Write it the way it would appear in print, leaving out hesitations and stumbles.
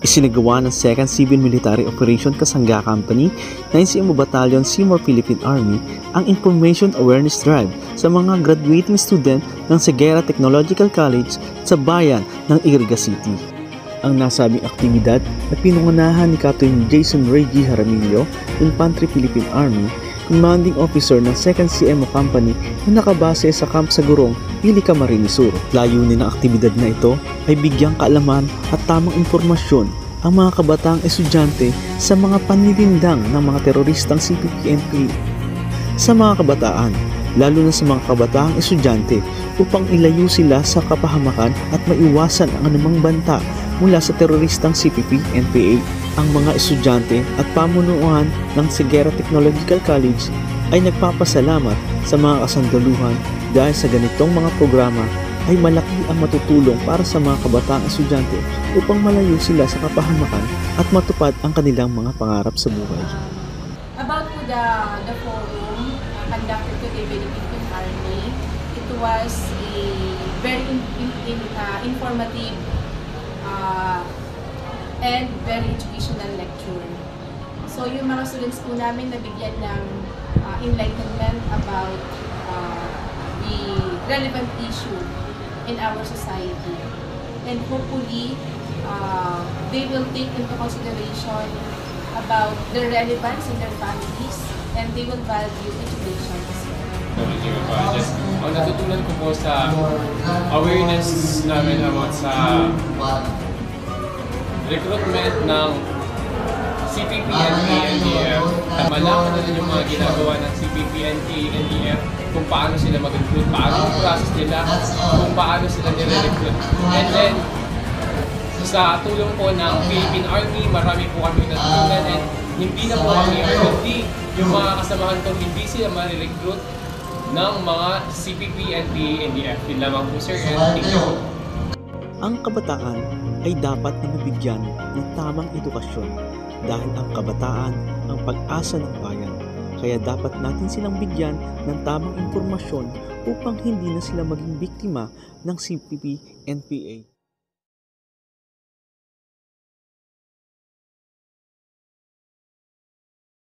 Isinagawa ng 2nd Civil Military Operation Kasangga Company, 9th Battalion, Seymour Philippine Army ang Information Awareness Drive sa mga graduating student ng Ceguera Technological College sa bayan ng Iriga City. Ang nasabing aktibidad na pinungunahan ni Captain Jason Ray G. Jaramillo, Infantry Philippine Army, Commanding Officer ng 2nd CMO Company na nakabase sa Camp Sagurong, Pili, Camarines Sur. Layunin ng aktibidad na ito ay bigyang kaalaman at tamang impormasyon ang mga kabataang estudyante sa mga panlilindang ng mga teroristang CPP-NPA sa mga kabataan, lalo na sa mga kabataang estudyante upang ilayo sila sa kapahamakan at maiwasan ang anumang banta mula sa teroristang CPP-NPA. Ang mga estudyante at pamunuan ng Ceguera Technological College ay nagpapasalamat sa mga kasandaluhan dahil sa ganitong mga programa ay malaki ang matutulong para sa mga kabataang estudyante upang malayo sila sa kapahamakan at matupad ang kanilang mga pangarap sa buhay. About the forum conducted today by the Philippine Army, it was a very informative and very educational lecture. So yung mga students po namin nabigyan ng enlightenment about the relevant issue in our society, and hopefully they will take into consideration about their relevance in their families, and they will value education as well. Ang natutunan ko po sa awareness namin about sa recruitment ng CPP-NPA, NDF, malaman na rin yung mga ginagawa ng CPP-NPA, NDF, kung paano sila mag-recruit, paano yung process nila, kung paano sila nire-recruit. And then, sa tulong po ng Philippine Army, marami po kami natutunan, and hindi na po kami, hindi yung mga kasamahan ko, hindi sila ma-recruit ng mga CPP-NPA, NDF. Yun lamang po, sir, and thank you. Ang kabataan ay dapat na mabigyan ng tamang edukasyon dahil ang kabataan ang pag-asa ng bayan. Kaya dapat natin silang bigyan ng tamang impormasyon upang hindi na sila maging biktima ng CPP-NPA.